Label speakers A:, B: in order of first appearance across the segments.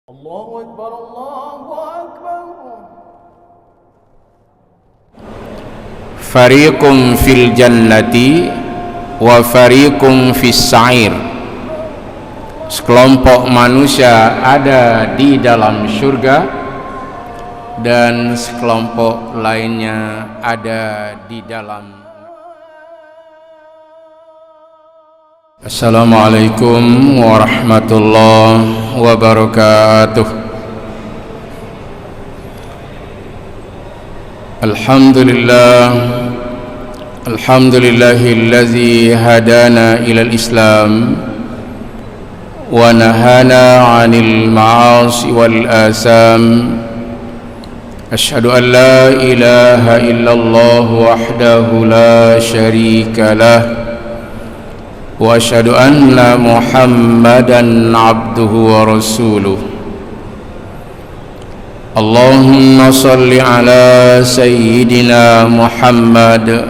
A: الله أكبر الله أكبر.
B: Fariqum fil jannati wa fariqum fis sa'ir. Sekelompok manusia ada di dalam surga dan sekelompok lainnya ada di dalam. Assalamualaikum warahmatullahi wabarakatuh. Alhamdulillahillazi hadana ilal islam wa nahana 'anil ma'asi wal asam. Asyhadu an la ilaha illallah wahdahu la syarika lah wa asyhadu anna Muhammadan abduhu wa rasuluh. Allahumma salli ala sayyidina Muhammad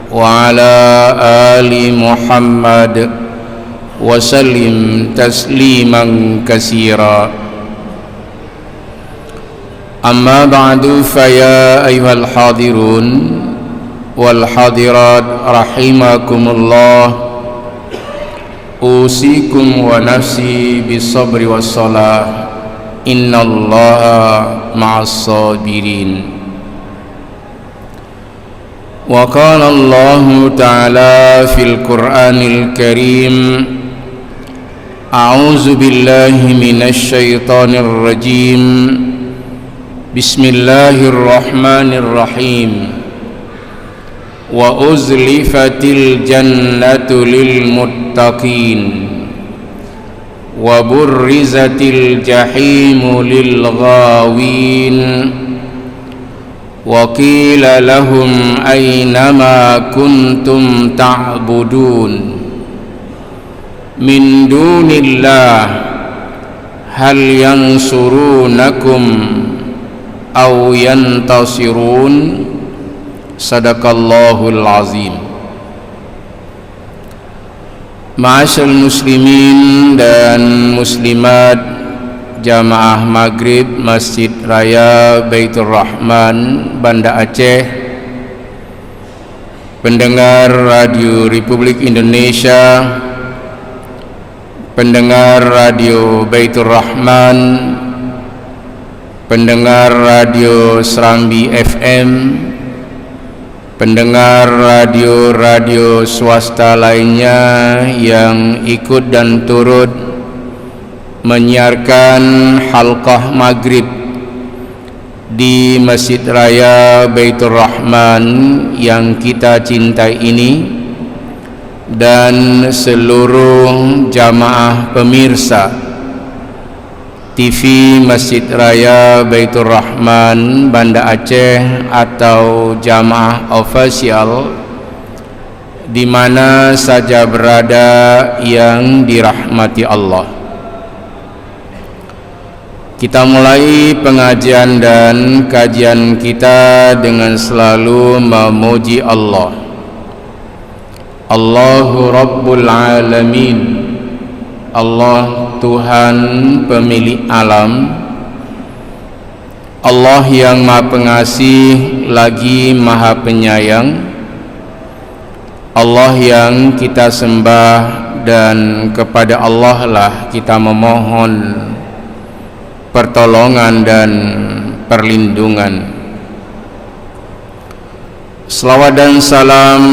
B: wa ala ali Muhammad wa sallim tasliman katsira. Amma ba'du, fa ya ayyuhal hadirun wal hadirat rahimakumullah. Usikum wa nafsi bis-sabri was-salah. Innallaha ma'as sabirin. Wa qala Allahu ta'ala fil Qur'anil Karim, a'udzu billahi minasy syaithanir rajim. Bismillahirrahmanirrahim. Wa uzlifatil jannatu lil muttaqin wa burrizatil jahimu lil ghawin wa qila lahum aynama kuntum ta'budun min dunillah hal yansurunakum aw yantasirun. Sadaqallahul azim. Ma'asyarul muslimin dan muslimat Jamaah Maghrib Masjid Raya Baitur Rahman, Banda Aceh, pendengar Radio Republik Indonesia, pendengar Radio Baitur Rahman, pendengar Radio Serambi FM, pendengar radio-radio swasta lainnya yang ikut dan turut menyiarkan halqah maghrib di Masjid Raya Baitur Rahman yang kita cintai ini, dan seluruh jamaah pemirsa TV Masjid Raya Baitur Rahman Banda Aceh atau jamaah ofisial di mana saja berada yang dirahmati Allah. Kita mulai pengajian dan kajian kita dengan selalu memuji Allah. Allahu Rabbul Alamin. Allah Tuhan pemilik alam, Allah yang Maha Pengasih lagi Maha Penyayang, Allah yang kita sembah dan kepada Allah lah kita memohon pertolongan dan perlindungan. Selawat dan salam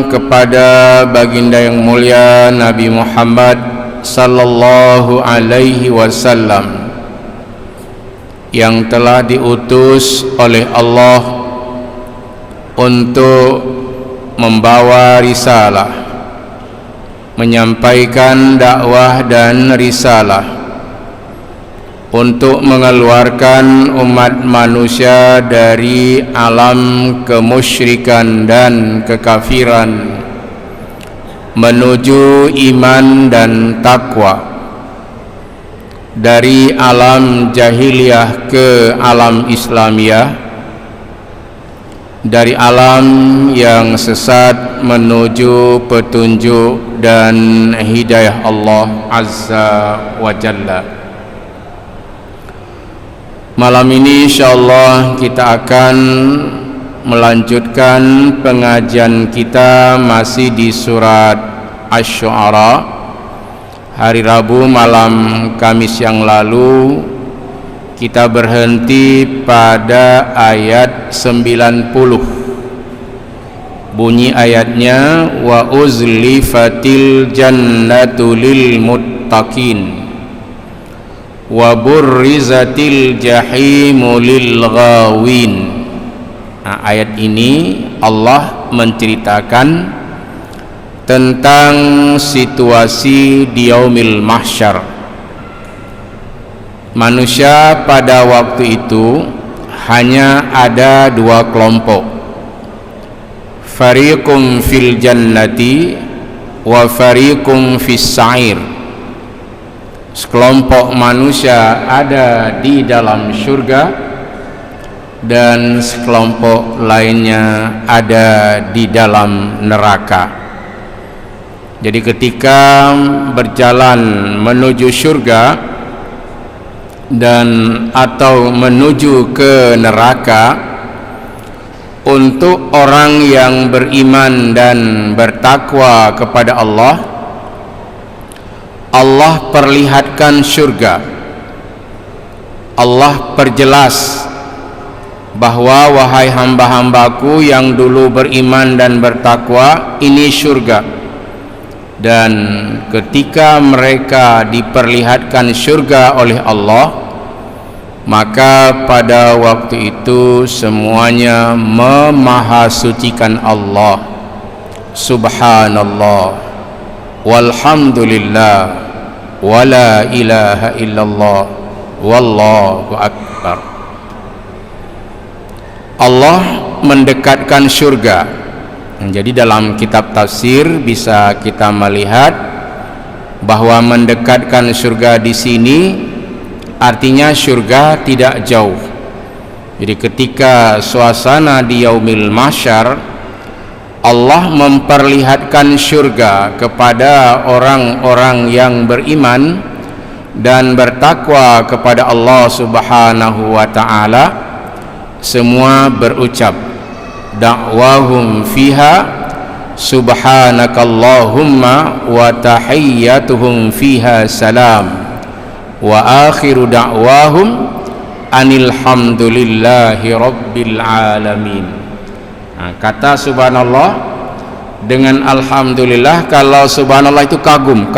B: kepada baginda yang mulia Nabi Muhammad sallallahu alaihi wasallam yang telah diutus oleh Allah untuk membawa risalah, menyampaikan dakwah dan risalah, untuk mengeluarkan umat manusia dari alam kemusyrikan dan kekafiran menuju iman dan takwa, dari alam jahiliyah ke alam Islamiyah, dari alam yang sesat menuju petunjuk dan hidayah Allah Azza wa Jalla. Malam ini insyaallah kita akan melanjutkan pengajian kita masih di surat Asy-Syu'ara. Hari Rabu malam Kamis yang lalu kita berhenti pada ayat 90. Bunyi ayatnya wa uzlifatil jannatu lil muttaqin wa burrizatil jahimu lil ghawin. Nah, ayat ini Allah menceritakan tentang situasi di yaumil mahsyar. Manusia pada waktu itu hanya ada dua kelompok, fariqum fil jannati wa fariqum fis sa'ir. Sekelompok manusia ada di dalam surga dan sekelompok lainnya ada di dalam neraka. Jadi ketika berjalan menuju surga dan atau menuju ke neraka, untuk orang yang beriman dan bertakwa kepada Allah perlihatkan surga. Allah perjelas bahwa wahai hamba-hambaku yang dulu beriman dan bertakwa, ini surga. Dan ketika mereka diperlihatkan surga oleh Allah, maka pada waktu itu semuanya memahasucikan Allah. Subhanallah walhamdulillah wala ilaha illallah wallahu akbar. Allah mendekatkan surga. Jadi dalam kitab tafsir bisa kita melihat bahwa mendekatkan surga di sini artinya surga tidak jauh. Jadi ketika suasana di yaumil mahsyar, Allah memperlihatkan surga kepada orang-orang yang beriman dan bertakwa kepada Allah Subhanahu wa ta'ala. Semua berucap da'wahum fiha subhanakallahumma wa tahiyyatuhum fiha salam wa akhiru da'wahum anilhamdulillahi rabbil alamin. Nah, kata subhanallah dengan alhamdulillah. Kalau subhanallah itu kagum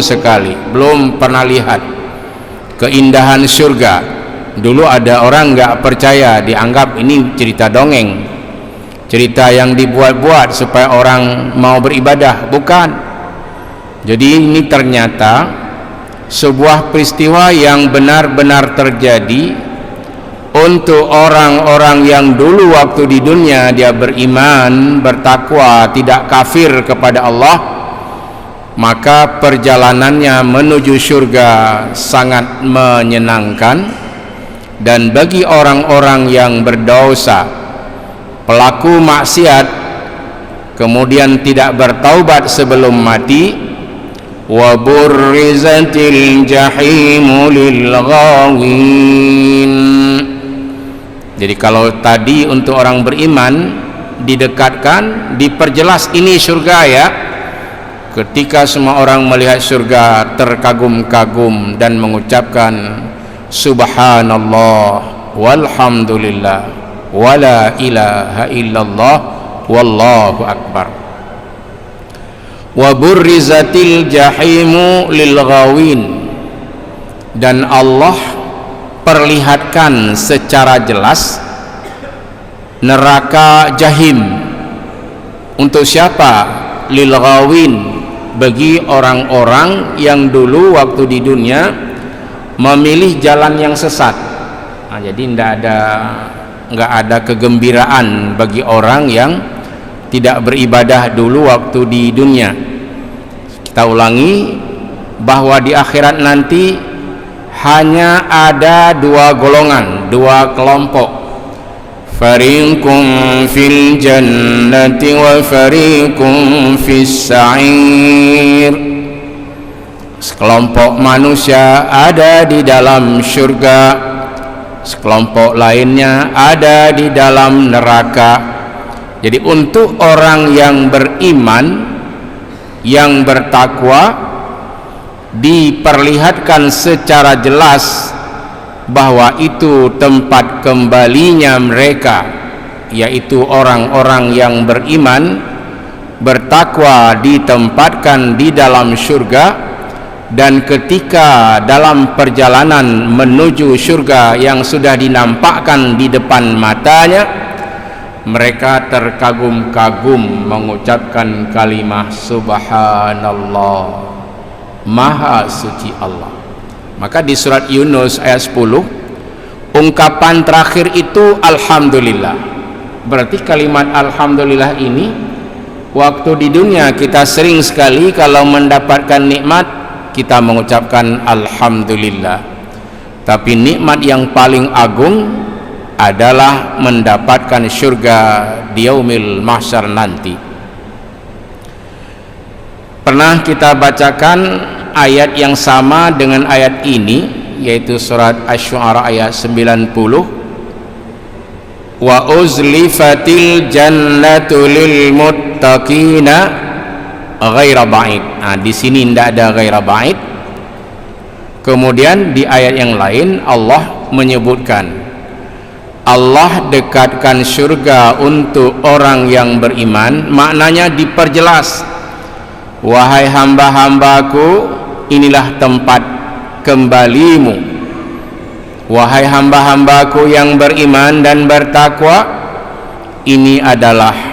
B: sekali, belum pernah lihat keindahan surga. Dulu ada orang nggak percaya, dianggap ini cerita dongeng, cerita yang dibuat-buat supaya orang mau beribadah. Bukan. Jadi ini ternyata sebuah peristiwa yang benar-benar terjadi untuk orang-orang yang dulu waktu di dunia dia beriman, bertakwa, tidak kafir kepada Allah. Maka perjalanannya menuju surga sangat menyenangkan. Dan bagi orang-orang yang berdosa, pelaku maksiat, kemudian tidak bertaubat sebelum mati, wa burrizatil jahimu lil ghawin. Jadi kalau tadi untuk orang beriman didekatkan, diperjelas ini surga ya. Ketika semua orang melihat surga terkagum-kagum dan mengucapkan subhanallah walhamdulillah wala ilaha illallah wallahu akbar. Wa burrizatil jahimu lil ghawin. Dan Allah perlihatkan secara jelas neraka jahim. Untuk siapa? Lil ghawin, bagi orang-orang yang dulu waktu di dunia memilih jalan yang sesat. Nah, jadi nggak ada kegembiraan bagi orang yang tidak beribadah dulu waktu di dunia. Kita ulangi bahwa di akhirat nanti hanya ada dua golongan, dua kelompok. Fariqum fil jannati wa fariqum fis sa'ir. Sekelompok manusia ada di dalam surga sekelompok lainnya ada di dalam neraka. Jadi untuk orang yang beriman, yang bertakwa, diperlihatkan secara jelas bahwa itu tempat kembalinya mereka, yaitu orang-orang yang beriman, bertakwa, ditempatkan di dalam surga. Dan ketika dalam perjalanan menuju surga yang sudah dinampakkan di depan matanya, mereka terkagum-kagum mengucapkan kalimah subhanallah, maha suci Allah. Maka di surat Yunus ayat 10, ungkapan terakhir itu alhamdulillah. Berarti kalimat alhamdulillah ini waktu di dunia kita sering sekali kalau mendapatkan nikmat kita mengucapkan alhamdulillah. Tapi nikmat yang paling agung adalah mendapatkan surga di yaumil mahsyar nanti. Pernah kita bacakan ayat yang sama dengan ayat ini, yaitu surat Asy-Syu'ara ayat 90. Wa uzlifatil jannatu lil muttaqina ghaira ba'id. Nah, di sini tidak ada ghaira ba'id. Kemudian di ayat yang lain Allah menyebutkan, Allah dekatkan surga untuk orang yang beriman. Maknanya diperjelas, wahai hamba-hambaku, inilah tempat kembalimu. Wahai hamba-hambaku yang beriman dan bertakwa, ini adalah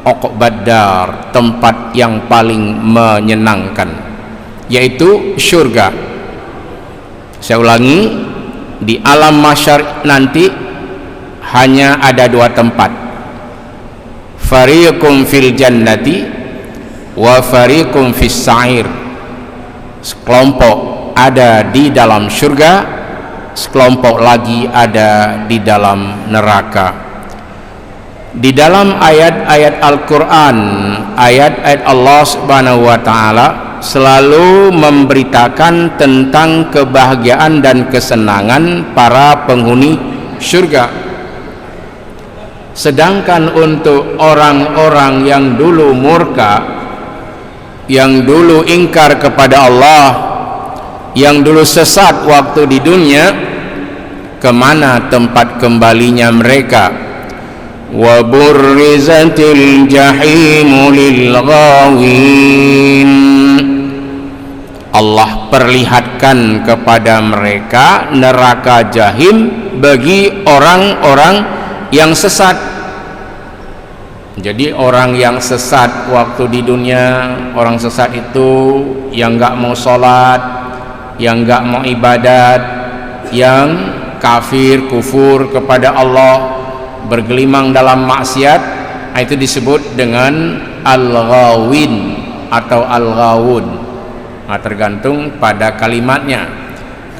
B: Uqbad Dar, tempat yang paling menyenangkan, yaitu surga. Saya ulangi, di alam mahsyar nanti hanya ada dua tempat, fariqum fil jannati wa fariqum fis sa'ir. Sekelompok ada di dalam surga, sekelompok lagi ada di dalam neraka. Di dalam ayat-ayat Al-Quran, ayat-ayat Allah Subhanahu wa Ta'ala selalu memberitakan tentang kebahagiaan dan kesenangan para penghuni surga. Sedangkan untuk orang-orang yang dulu murka, yang dulu ingkar kepada Allah, yang dulu sesat waktu di dunia, kemana tempat kembalinya mereka? Wa burrizatil jahimu lil ghawin. Allah perlihatkan kepada mereka neraka jahim bagi orang-orang yang sesat. Jadi orang yang sesat waktu di dunia, orang sesat itu yang enggak mau sholat, yang enggak mau ibadat, yang kafir, kufur kepada Allah, bergelimang dalam maksiat, itu disebut dengan al-ghawin atau al-ghawun. Nah, tergantung pada kalimatnya.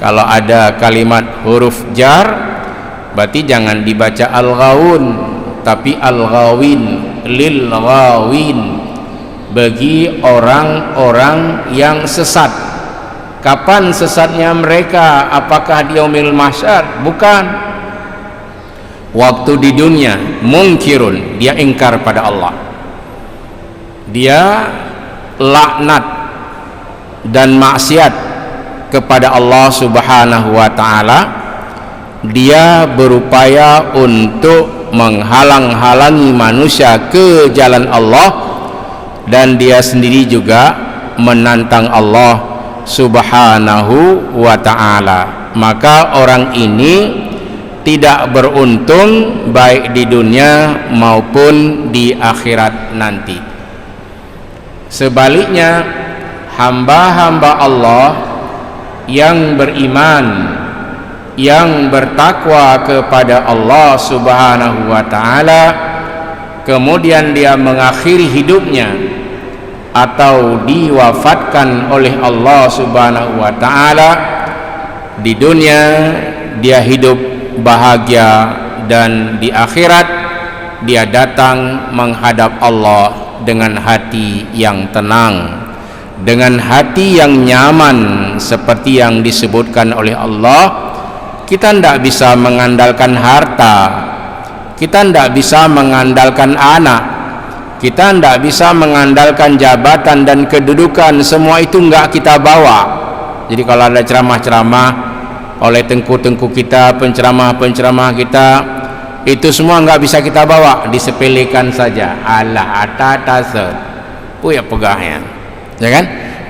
B: Kalau ada kalimat huruf jar, berarti jangan dibaca al-ghawun, tapi al-ghawin, lil ghawin, bagi orang-orang yang sesat. Kapan sesatnya mereka? Apakah di yaumil mahsyar? Bukan. Waktu di dunia, mungkirun, dia ingkar pada Allah, dia laknat dan maksiat kepada Allah Subhanahu wa Ta'ala. Dia berupaya untuk menghalang-halangi manusia ke jalan Allah, dan dia sendiri juga menantang Allah Subhanahu wa Ta'ala. Maka orang ini tidak beruntung baik di dunia maupun di akhirat nanti. Sebaliknya, hamba-hamba Allah yang beriman, yang bertakwa kepada Allah Subhanahu wa Ta'ala, kemudian dia mengakhiri hidupnya atau diwafatkan oleh Allah Subhanahu wa Ta'ala, di dunia dia hidup bahagia, dan di akhirat dia datang menghadap Allah dengan hati yang tenang, dengan hati yang nyaman, seperti yang disebutkan oleh Allah, kita tidak bisa mengandalkan harta, kita tidak bisa mengandalkan anak, kita tidak bisa mengandalkan jabatan dan kedudukan. Semua itu enggak kita bawa. Jadi kalau ada ceramah-ceramah oleh tengku-tengku kita, penceramah-penceramah kita, itu semua enggak bisa kita bawa, disepelekan saja. Allah atatase, ya pegahnya, ya kan?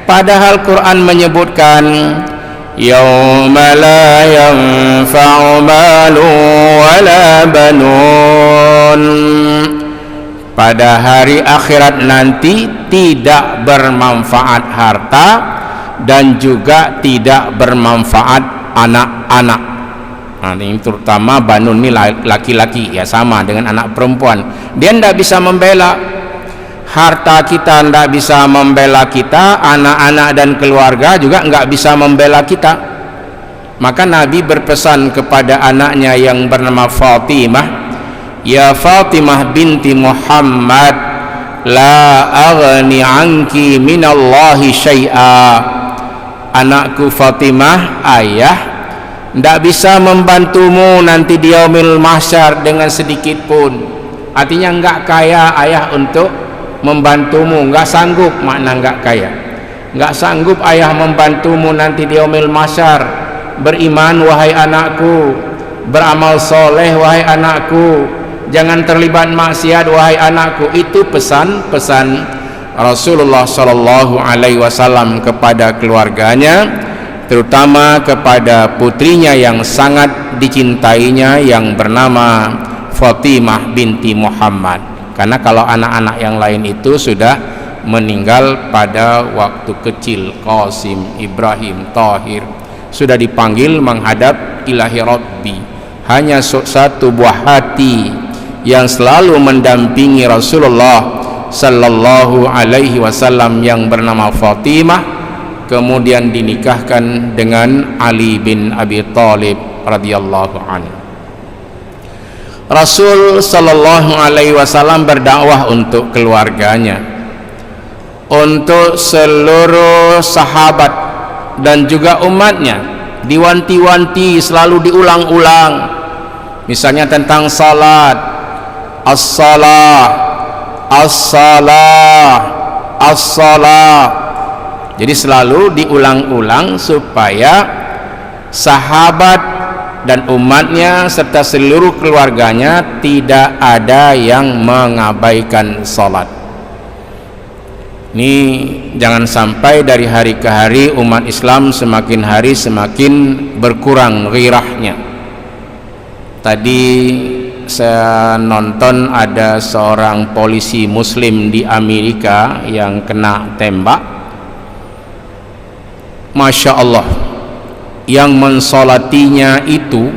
B: Padahal Quran menyebutkan yauma la yanfa'u malu wala banun, pada hari akhirat nanti tidak bermanfaat harta dan juga tidak bermanfaat anak-anak. Nah, ini terutama banun ini laki-laki, ya sama dengan anak perempuan. Dia tidak bisa membela harta kita, tidak bisa membela kita, anak-anak dan keluarga juga tidak bisa membela kita. Maka Nabi berpesan kepada anaknya yang bernama Fatimah, ya Fatimah binti Muhammad, la aghni anki minallahi syai'a. Anakku Fatimah, ayah tidak bisa membantumu nanti di yaumil mahsyar dengan sedikit pun. Artinya enggak kaya ayah untuk membantumu, enggak sanggup, makna enggak kaya, enggak sanggup ayah membantumu nanti di yaumil mahsyar. Beriman wahai anakku, beramal soleh wahai anakku, jangan terlibat maksiat wahai anakku. Itu pesan-pesan Rasulullah Shallallahu Alaihi Wasallam kepada keluarganya, terutama kepada putrinya yang sangat dicintainya yang bernama Fatimah binti Muhammad. Karena kalau anak-anak yang lain itu sudah meninggal pada waktu kecil, Qasim, Ibrahim, Tahir, sudah dipanggil menghadap ilahi Rabbi. Hanya satu buah hati yang selalu mendampingi Rasulullah Sallallahu Alaihi Wasallam yang bernama Fatimah, kemudian dinikahkan dengan Ali bin Abi Thalib radhiyallahu anhu. Rasul Sallallahu Alaihi Wasallam berdakwah untuk keluarganya, untuk seluruh sahabat dan juga umatnya, diwanti-wanti, selalu diulang-ulang. Misalnya tentang salat, as-salah, as-salah, as-salah. Jadi selalu diulang-ulang supaya sahabat dan umatnya serta seluruh keluarganya tidak ada yang mengabaikan salat. Ini jangan sampai dari hari ke hari umat Islam semakin hari semakin berkurang ghirahnya. Tadi saya nonton ada seorang polisi muslim di Amerika yang kena tembak. Masya Allah, yang mensolatinya itu,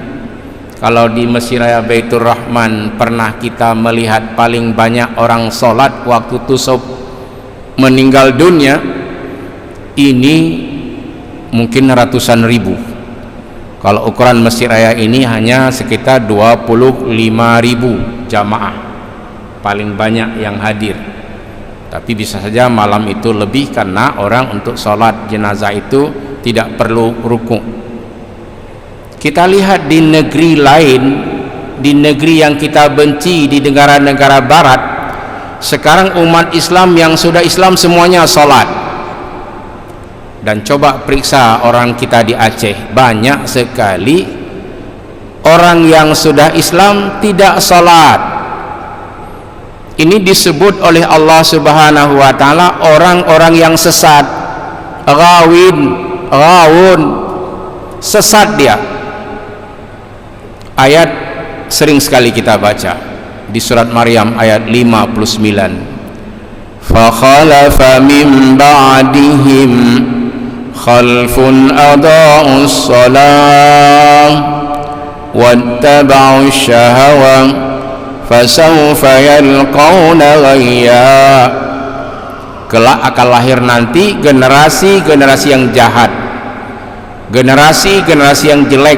B: kalau di Mesir Raya Baitur Rahman pernah kita melihat paling banyak orang solat waktu tusuk meninggal dunia, ini mungkin ratusan ribu. Kalau ukuran Mesir Raya ini hanya sekitar 25.000 jamaah paling banyak yang hadir. Tapi bisa saja malam itu lebih karena orang untuk sholat jenazah itu tidak perlu rukuk. Kita lihat di negeri lain, di negeri yang kita benci, di negara-negara barat, sekarang umat Islam yang sudah Islam semuanya sholat. Dan coba periksa orang kita di Aceh, banyak sekali orang yang sudah Islam tidak sholat. Ini disebut oleh Allah Subhanahu wa Ta'ala orang-orang yang sesat, ghawun, sesat dia. Ayat sering sekali kita baca di surat Maryam ayat 59. Fa khalafa min ba'dihim khalfun adaa'us shalah wattaba'us syahawat fasawfa yalqawna ghayya. Kelak akan lahir nanti generasi-generasi yang jahat, generasi-generasi yang jelek.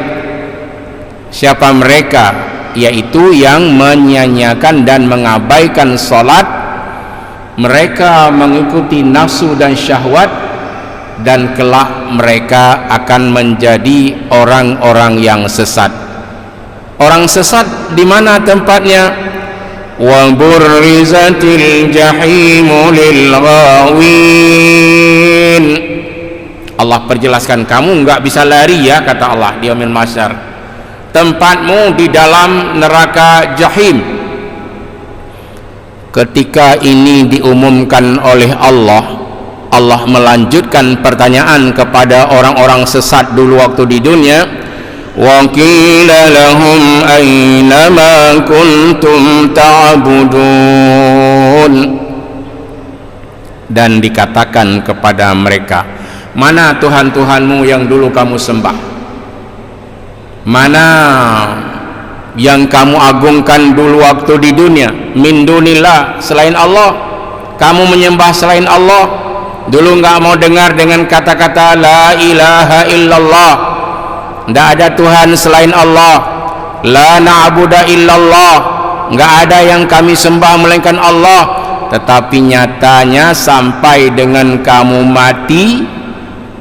B: Siapa mereka? Yaitu yang menyanyiakan dan mengabaikan salat. Mereka mengikuti nafsu dan syahwat, dan kelak mereka akan menjadi orang-orang yang sesat. Orang sesat di mana tempatnya? Wa burrizatil jahimu lil ghawin. Allah perjelaskan, kamu enggak bisa lari ya, kata Allah di yaumil mahsyar. Tempatmu di dalam neraka jahim. Ketika ini diumumkan oleh Allah, Allah melanjutkan pertanyaan kepada orang-orang sesat dulu waktu di dunia. Wa qila lahum aina ma kuntum ta'budun. Dan dikatakan kepada mereka, mana Tuhan-Tuhanmu yang dulu kamu sembah? Mana yang kamu agungkan dulu waktu di dunia? Min dunillah, selain Allah. Kamu menyembah selain Allah. Dulu enggak mau dengar dengan kata-kata la ilaha illallah. Tidak ada Tuhan selain Allah. La na'budu illallah. Enggak ada yang kami sembah melainkan Allah. Tetapi nyatanya sampai dengan kamu mati,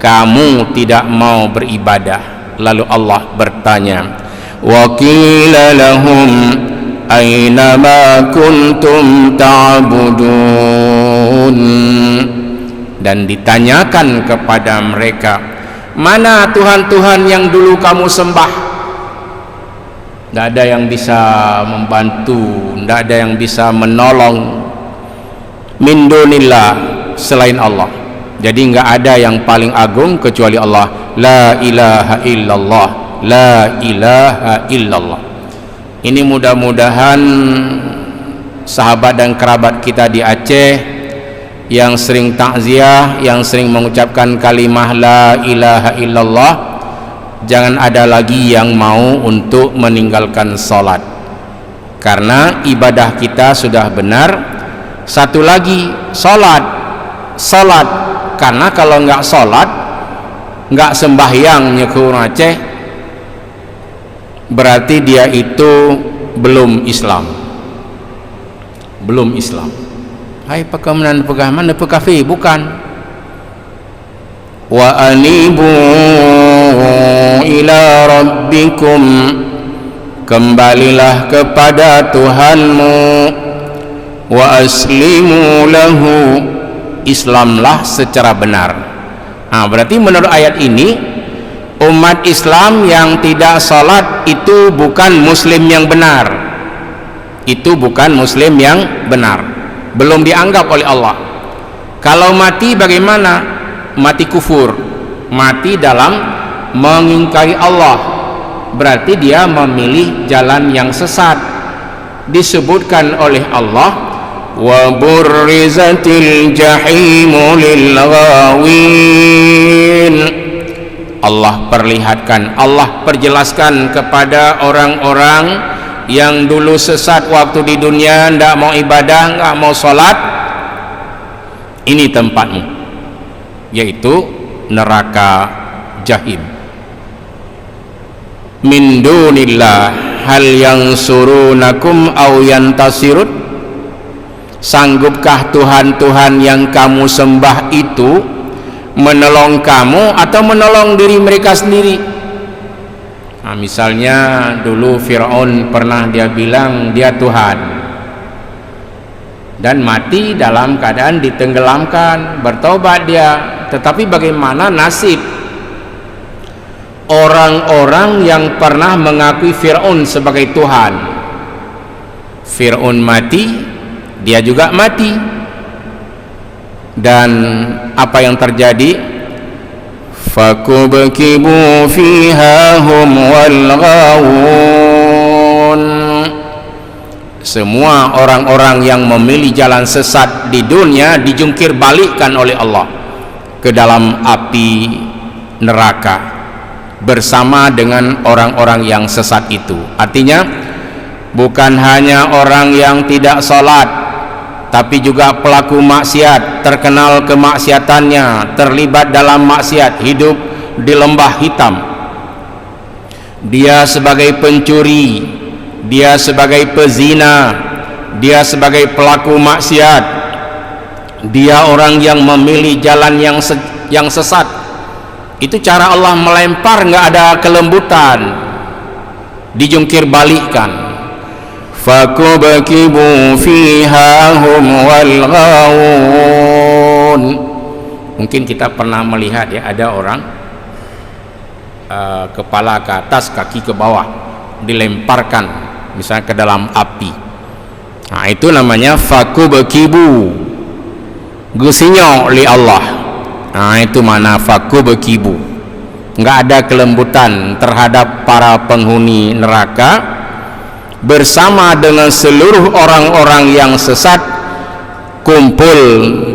B: kamu tidak mau beribadah. Lalu Allah bertanya, wa qila lahum aina ma kuntum ta'budun. Dan ditanyakan kepada mereka, mana Tuhan-Tuhan yang dulu kamu sembah? Tidak ada yang bisa membantu, tidak ada yang bisa menolong. Min dunillah, selain Allah. Jadi enggak ada yang paling agung kecuali Allah. La ilaha illallah, la ilaha illallah. Ini mudah-mudahan sahabat dan kerabat kita di Aceh yang sering takziah, yang sering mengucapkan kalimah la ilaha illallah, jangan ada lagi yang mau untuk meninggalkan salat, karena ibadah kita sudah benar. Satu lagi, salat. Karena kalau enggak salat, enggak sembahyang nyekur Aceh, berarti dia itu belum Islam. Hai pekemenan pegaman pekafi, bukan. Wa anibu ila rabbikum, kembalilah kepada Tuhanmu. Wa aslimu lahu, Islamlah secara benar. Berarti menurut ayat ini, umat Islam yang tidak salat itu bukan muslim yang benar. Itu bukan muslim yang benar, belum dianggap oleh Allah. Kalau mati bagaimana? Mati kufur, mati dalam mengingkari Allah, berarti dia memilih jalan yang sesat. Disebutkan oleh Allah, wa burrizatil jahimu lil ghawin. Allah perlihatkan, Allah perjelaskan kepada orang-orang yang dulu sesat waktu di dunia, tidak mau ibadah, tidak mau sholat. Ini tempatmu, yaitu neraka jahim. Min dunillah hal yang surunakum aw yantasirun. Sanggupkah Tuhan-Tuhan yang kamu sembah itu menolong kamu atau menolong diri mereka sendiri? Misalnya dulu Fir'aun pernah dia bilang dia Tuhan, dan mati dalam keadaan ditenggelamkan. Bertobat dia, tetapi bagaimana nasib orang-orang yang pernah mengakui Fir'aun sebagai Tuhan? Fir'aun mati, dia juga mati. Dan apa yang terjadi? Fakubkibu fiha hum wal ghawun. Semua orang-orang yang memilih jalan sesat di dunia dijungkir balikkan oleh Allah ke dalam api neraka bersama dengan orang-orang yang sesat itu. Artinya bukan hanya orang yang tidak salat, tapi juga pelaku maksiat, terkenal kemaksiatannya, terlibat dalam maksiat, hidup di lembah hitam. Dia sebagai pencuri, dia sebagai pezina, dia sebagai pelaku maksiat, dia orang yang memilih jalan yang sesat. Itu cara Allah melempar, nggak ada kelembutan, dijungkir balikkan. Fakubakibu fiha hum wal ghawun. Mungkin kita pernah melihat ya, ada orang kepala ke atas, kaki ke bawah, dilemparkan misalnya ke dalam api. Nah, itu namanya fakubakibu, gusinyok li Allah. Nah, itu mana fakubakibu, nggak ada kelembutan terhadap para penghuni neraka bersama dengan seluruh orang-orang yang sesat kumpul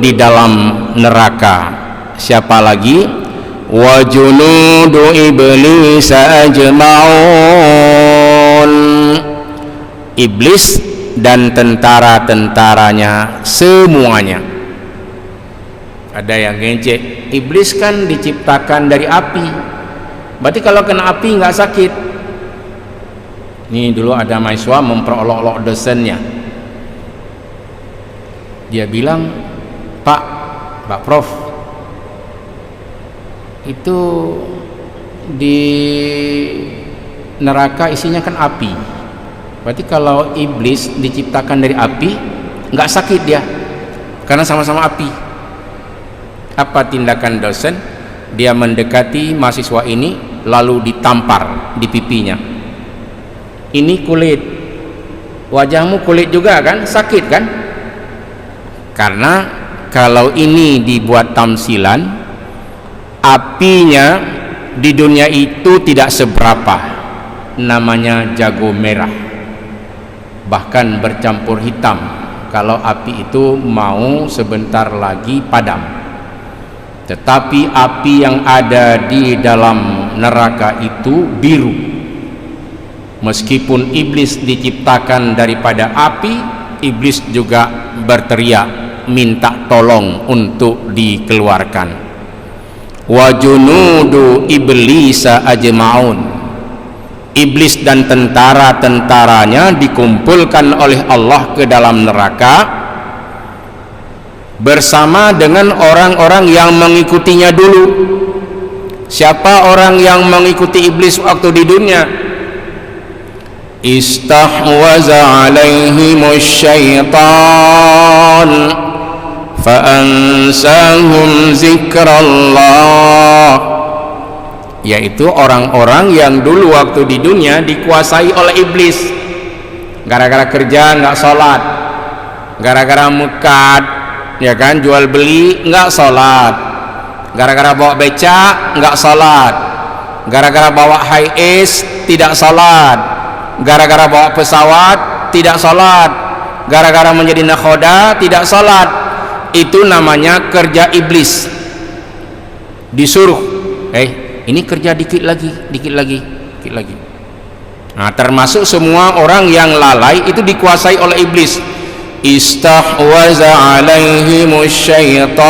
B: di dalam neraka. Siapa lagi? Wa junudu iblis ajma'un, iblis dan tentara-tentaranya semuanya. Ada yang ngejek, iblis kan diciptakan dari api, berarti kalau kena api nggak sakit. Ini dulu ada mahasiswa memperolok-olok dosennya. Dia bilang, Pak Prof, itu di neraka isinya kan api, berarti kalau iblis diciptakan dari api nggak sakit dia, karena sama-sama api. Apa tindakan dosen? Dia mendekati mahasiswa ini lalu ditampar di pipinya. Ini kulit, wajahmu kulit juga kan, sakit kan? Karena kalau ini dibuat tamsilan, apinya di dunia itu tidak seberapa, namanya jago merah, bahkan bercampur hitam kalau api itu mau sebentar lagi padam. Tetapi api yang ada di dalam neraka itu biru. Meskipun iblis diciptakan daripada api, iblis juga berteriak minta tolong untuk dikeluarkan. Wa junudu iblisa ajma'un, iblis dan tentara-tentaranya dikumpulkan oleh Allah ke dalam neraka bersama dengan orang-orang yang mengikutinya dulu. Siapa orang yang mengikuti iblis waktu di dunia? Istahwaza alaihimus syaitan fa'ansahum zikrallah, yaitu orang-orang yang dulu waktu di dunia dikuasai oleh iblis, gara-gara kerja nggak sholat, gara-gara mukad, ya kan, jual beli nggak sholat, gara-gara bawa beca nggak sholat, gara-gara bawa high ace tidak sholat, gara-gara bawa pesawat tidak sholat, gara-gara menjadi nakhoda tidak sholat. Itu namanya kerja iblis. Disuruh, ini kerja dikit lagi. Nah, termasuk semua orang yang lalai itu dikuasai oleh iblis. Istahwaza alaihimus syaitan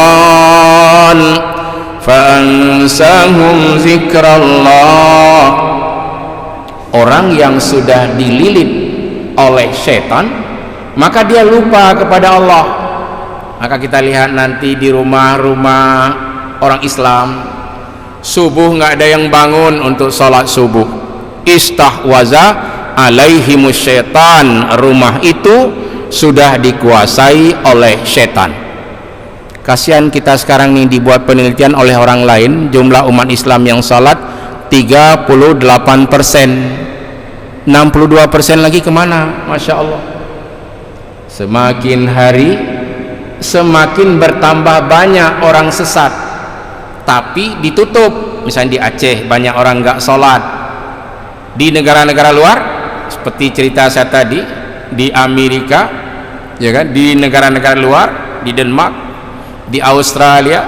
B: fa'ansahum zikrallah. Orang yang sudah dililit oleh setan, maka dia lupa kepada Allah. Maka kita lihat nanti di rumah-rumah orang Islam, subuh nggak ada yang bangun untuk sholat subuh. Istahwaza alaihimus syaitan, rumah itu sudah dikuasai oleh setan. Kasihan kita sekarang nih, dibuat penelitian oleh orang lain, jumlah umat Islam yang sholat 38%, 62% lagi kemana? Masya Allah. Semakin hari semakin bertambah banyak orang sesat, tapi ditutup. Misalnya di Aceh banyak orang nggak sholat. Di negara-negara luar seperti cerita saya tadi, di Amerika, ya kan, di negara-negara luar, di Denmark, di Australia,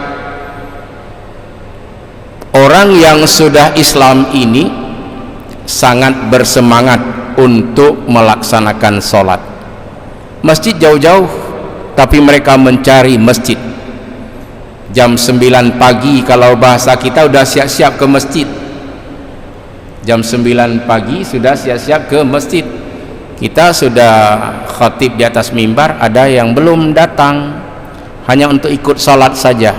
B: orang yang sudah Islam ini sangat bersemangat untuk melaksanakan sholat. Masjid jauh-jauh, tapi mereka mencari masjid. Jam 9 pagi kalau bahasa kita udah siap-siap ke masjid. Jam 9 pagi sudah siap-siap ke masjid. Kita sudah khatib di atas mimbar, ada yang belum datang, hanya untuk ikut sholat saja,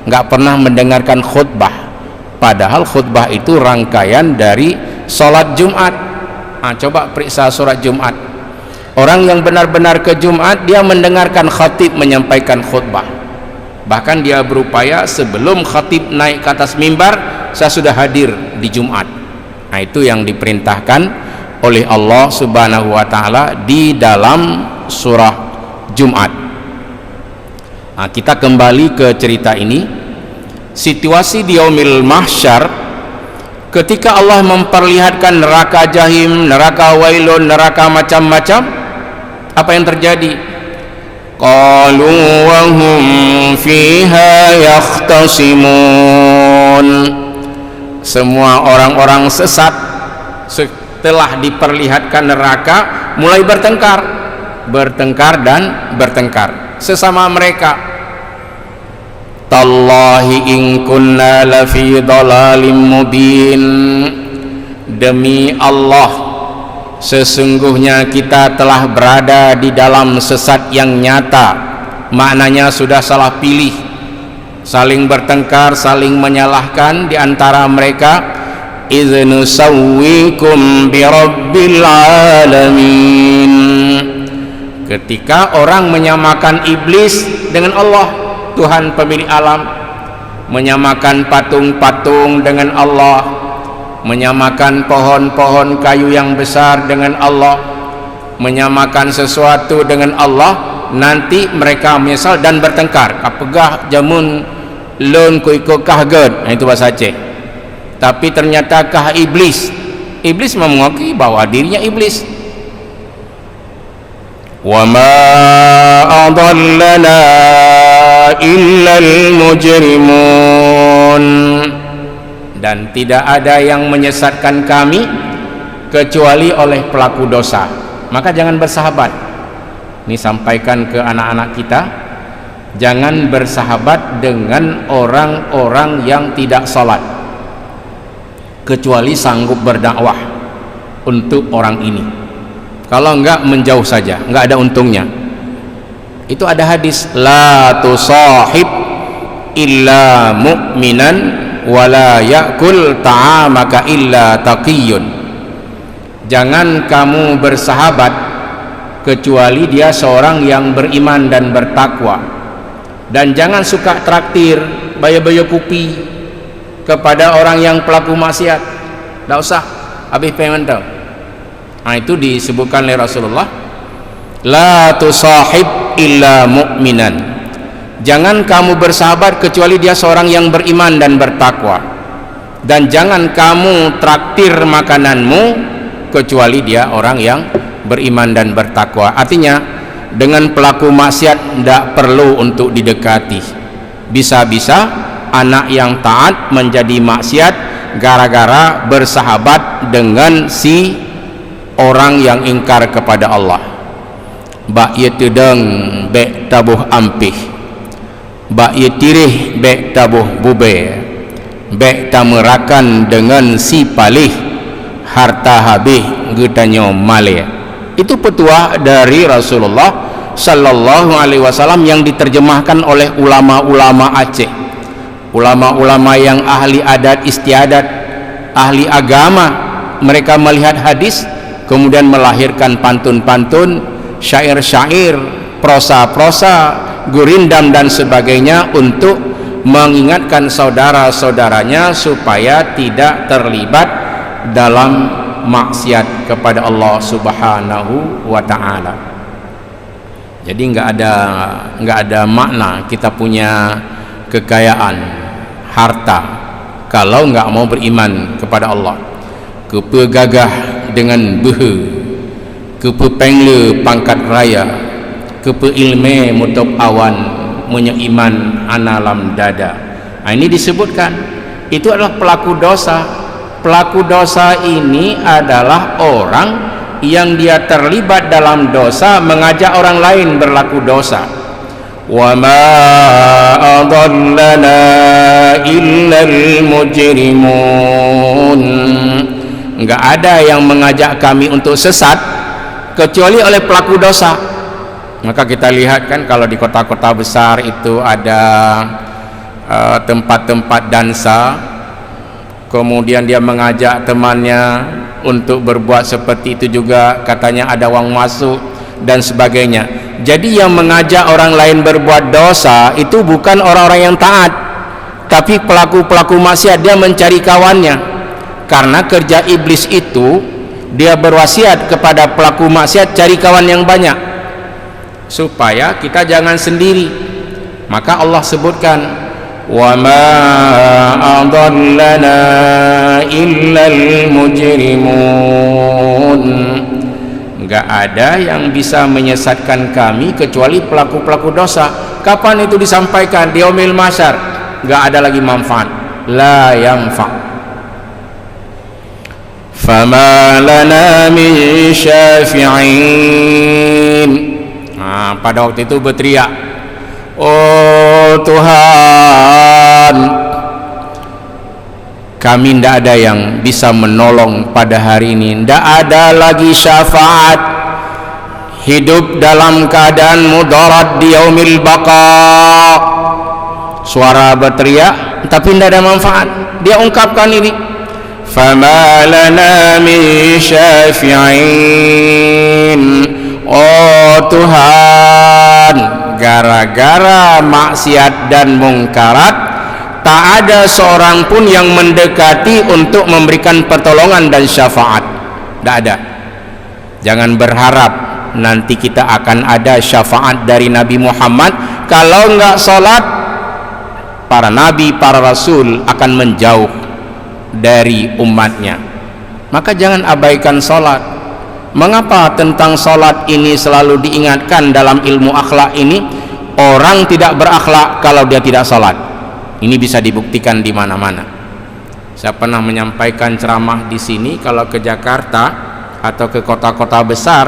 B: nggak pernah mendengarkan khutbah. padahal khutbah itu rangkaian dari sholat Jumat. Coba periksa surat Jumat. Orang yang benar-benar ke Jumat, dia mendengarkan khatib menyampaikan khutbah, bahkan dia berupaya sebelum khatib naik ke atas mimbar, saya sudah hadir di Jumat. Itu yang diperintahkan oleh Allah Subhanahu wa Ta'ala di dalam surah Jumat. Kita kembali ke cerita ini. Situasi di yaumil mahsyar, ketika Allah memperlihatkan neraka jahim, neraka wailun, neraka macam-macam, apa yang terjadi? Qalu wa hum fiha yakhtasimun. Semua orang-orang sesat setelah diperlihatkan neraka mulai bertengkar dan bertengkar sesama mereka. Tallahi in kunna lafi dhalalim mubin. Demi Allah, sesungguhnya kita telah berada di dalam sesat yang nyata. Maknanya sudah salah pilih, saling bertengkar, saling menyalahkan di antara mereka. Idnu sawwikum bi rabbil alamin. Ketika orang menyamakan iblis dengan Allah, Tuhan pemilik alam, menyamakan patung-patung dengan Allah, menyamakan pohon-pohon kayu yang besar dengan Allah, menyamakan sesuatu dengan Allah, nanti mereka menyesal dan bertengkar. Apakah jamun lon ko iko kahged, itu bahasa Aceh. Tapi ternyata kah iblis mengakui bahwa dirinya iblis. Wa ma adallana illal mujrimun. Dan tidak ada yang menyesatkan kami kecuali oleh pelaku dosa. Maka jangan bersahabat. Ini sampaikan ke anak-anak kita, jangan bersahabat dengan orang-orang yang tidak salat kecuali sanggup berdakwah untuk orang ini. Kalau enggak, menjauh saja, enggak ada untungnya. Itu ada hadis, la tusahib illa mu'minan wala ya'kul ta'amaka illa taqiyun. Jangan kamu bersahabat kecuali dia seorang yang beriman dan bertakwa. Dan jangan suka traktir bayo-bayo kupi kepada orang yang pelaku maksiat. Tak usah, habis pengen tahu. Itu disebutkan oleh Rasulullah, la tusahib illa mu'minan. Jangan kamu bersahabat kecuali dia seorang yang beriman dan bertakwa. Dan jangan kamu traktir makananmu kecuali dia orang yang beriman dan bertakwa. Artinya, dengan pelaku maksiat tidak perlu untuk didekati. Bisa-bisa anak yang taat menjadi maksiat gara-gara bersahabat dengan si orang yang ingkar kepada Allah. Bak ye tedeng bek tabuh ampih, bak ye tirih bek tabuh bube, bek tamerakan dengan si palih, harta habis getanyo male. Itu petuah dari Rasulullah sallallahu alaihi wasallam yang diterjemahkan oleh ulama-ulama Aceh. Ulama-ulama yang ahli adat istiadat, ahli agama, mereka melihat hadis kemudian melahirkan pantun-pantun, syair-syair, prosa-prosa, gurindam dan sebagainya untuk mengingatkan saudara-saudaranya supaya tidak terlibat dalam maksiat kepada Allah Subhanahu wa Ta'ala. Jadi enggak ada makna kita punya kekayaan, harta, kalau enggak mau beriman kepada Allah. Kepegagah dengan behe, kepepengle pangkat raya, kepeilme mutop awan, menyeiman analam dada. Ini disebutkan, itu adalah pelaku dosa. Pelaku dosa ini adalah orang yang dia terlibat dalam dosa, mengajak orang lain berlaku dosa. Wa ma adallana illal mujrimun. Enggak ada yang mengajak kami untuk sesat kecuali oleh pelaku dosa. Maka kita lihat kan, kalau di kota-kota besar itu ada tempat-tempat dansa, kemudian dia mengajak temannya untuk berbuat seperti itu juga, katanya ada uang masuk dan sebagainya. Jadi yang mengajak orang lain berbuat dosa itu bukan orang-orang yang taat, tapi pelaku-pelaku maksiat. Dia mencari kawannya, karena kerja iblis itu dia berwasiat kepada pelaku maksiat, cari kawan yang banyak supaya kita jangan sendiri. Maka Allah sebutkan, wa ma adallana illal mujrimun, enggak ada yang bisa menyesatkan kami kecuali pelaku-pelaku dosa. Kapan itu disampaikan? Di yaumil mahsyar. Enggak ada lagi manfaat, la yanfa. Fama lana min syafi'in. Nah, pada waktu itu berteriak, oh Tuhan, kami tidak ada yang bisa menolong pada hari ini. Tidak ada lagi syafaat. Hidup dalam keadaan mudarat di yaumil baqa. Suara berteriak tapi tidak ada manfaat. Dia ungkapkan ini, fama lana min syafi'in. Oh Tuhan, gara-gara maksiat dan mungkarat, tak ada seorang pun yang mendekati untuk memberikan pertolongan dan syafaat. Tidak ada. Jangan berharap nanti kita akan ada syafaat dari Nabi Muhammad. Kalau enggak sholat, para nabi, para rasul akan menjauh dari umatnya. Maka jangan abaikan sholat. Mengapa tentang sholat ini selalu diingatkan dalam ilmu akhlak ini? Orang tidak berakhlak kalau dia tidak sholat. Ini bisa dibuktikan di mana-mana. Saya pernah menyampaikan ceramah di sini, kalau ke Jakarta atau ke kota-kota besar,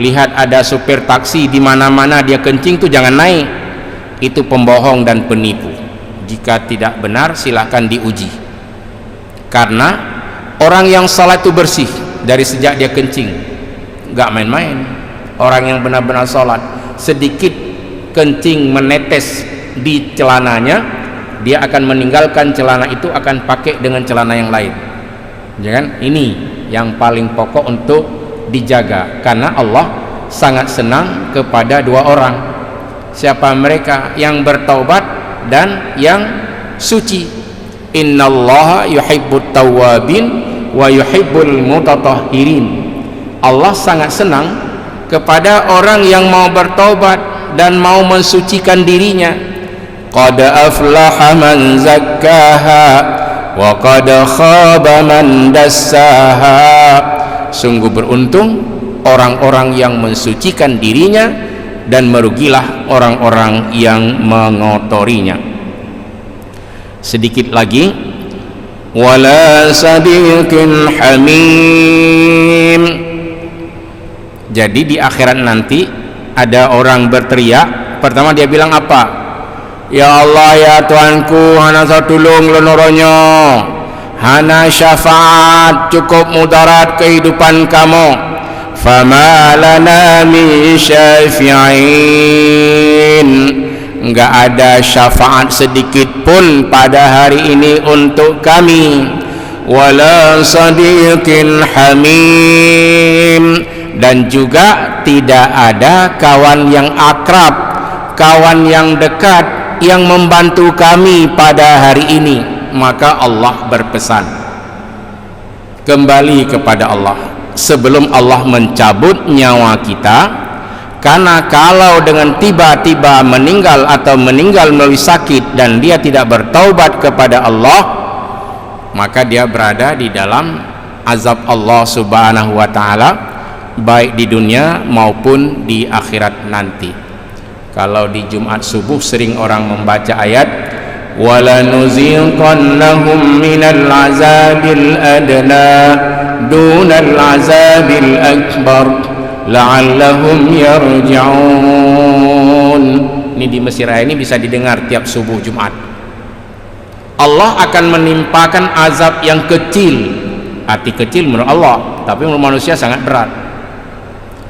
B: lihat ada supir taksi di mana-mana dia kencing, tuh jangan naik. Itu pembohong dan penipu. Jika tidak benar silahkan diuji. Karena orang yang sholat itu bersih dari sejak dia kencing, nggak main-main. Orang yang benar-benar sholat, sedikit kencing menetes di celananya, dia akan meninggalkan celana itu, akan pakai dengan celana yang lain. Jangan, ini yang paling pokok untuk dijaga, karena Allah sangat senang kepada dua orang. Siapa mereka? Yang bertaubat dan yang suci. Innallaha yuhibbut tawwabin wa yuhibbul mutatahhirin. Allah sangat senang kepada orang yang mau bertaubat dan mau mensucikan dirinya. Qad aflaha man zakkaha wa qad khaba man dassaha. Sungguh beruntung orang-orang yang mensucikan dirinya, dan merugilah orang-orang yang mengotorinya. Sedikit lagi, wala sadiqin hamim. Jadi di akhirat nanti ada orang berteriak. Pertama dia bilang apa? Ya Allah, ya Tuanku, hana satulung lenoronyo, hana syafaat, cukup mudarat kehidupan kamu. Fama lana min syafi'in. Enggak ada syafaat sedikit pun pada hari ini untuk kami. Wala sadiqin hamim. Dan juga tidak ada kawan yang akrab, kawan yang dekat yang membantu kami pada hari ini. Maka Allah berpesan, kembali kepada Allah sebelum Allah mencabut nyawa kita. Karena kalau dengan tiba-tiba meninggal atau meninggal melalui sakit dan dia tidak bertaubat kepada Allah, maka dia berada di dalam azab Allah Subhanahu wa taala, baik di dunia maupun di akhirat nanti. Kalau di Jumat subuh sering orang membaca ayat wala nuziqannahum minal azabil adna dunal azabil akbar la'allahum yarji'un. Ini di Mesir ini bisa didengar tiap subuh Jumat. Allah akan menimpakan azab yang kecil, arti kecil menurut Allah, tapi menurut manusia sangat berat,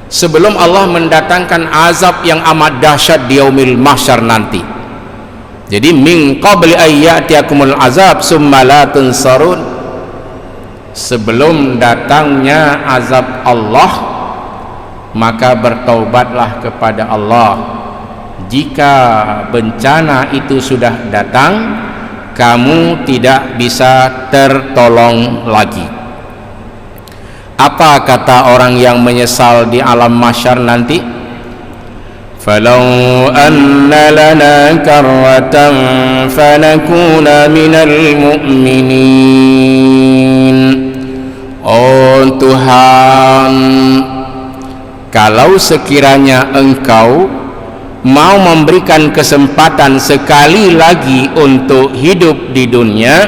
B: sebelum Allah mendatangkan azab yang amat dahsyat di yaumil mahsyar nanti. Jadi min qabli ayyatiyakumul azab summa la tunsarun. sebelum datangnya azab Allah, maka bertaubatlah kepada Allah. Jika bencana itu sudah datang, kamu tidak bisa tertolong lagi. Apa kata orang yang menyesal di alam mahsyar nanti? Falau anna lana karratan fanakuna minal mu'minin. Oh Tuhan, kalau sekiranya Engkau mau memberikan kesempatan sekali lagi untuk hidup di dunia,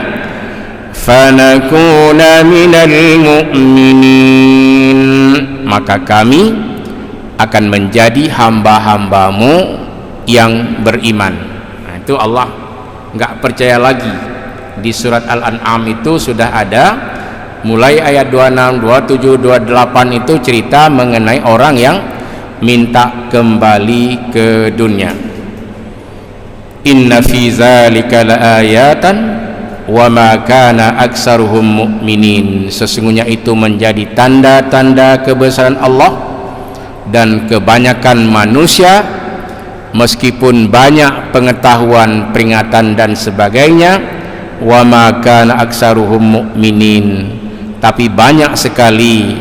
B: fanakuna minal mu'minin, maka kami akan menjadi hamba-hambamu yang beriman. Nah, itu Allah enggak percaya lagi. Di surat Al-An'am itu sudah ada, mulai ayat 26, 27, 28 itu cerita mengenai orang yang minta kembali ke dunia. Inna fi zalika laayatan wa ma kana aktsaruhum mu'minin. Sesungguhnya itu menjadi tanda-tanda kebesaran Allah, dan kebanyakan manusia meskipun banyak pengetahuan, peringatan dan sebagainya, wa ma kana aktsaruhum mu'minin, tapi banyak sekali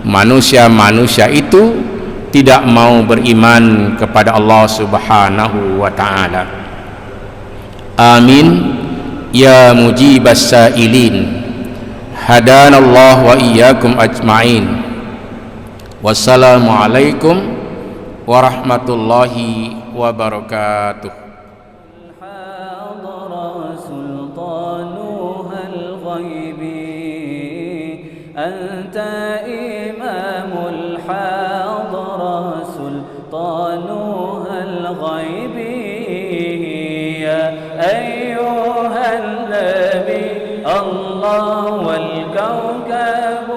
B: manusia-manusia itu tidak mau beriman kepada Allah Subhanahu wa ta'ala. Amin ya mujibas sa'ilin, hadanallah wa iyyakum ajma'in. Wassalamualaikum warahmatullahi wabarakatuh.
A: أنت إمام الحاضرة سلطانها الغيب يا أيها النبي الله والكوكب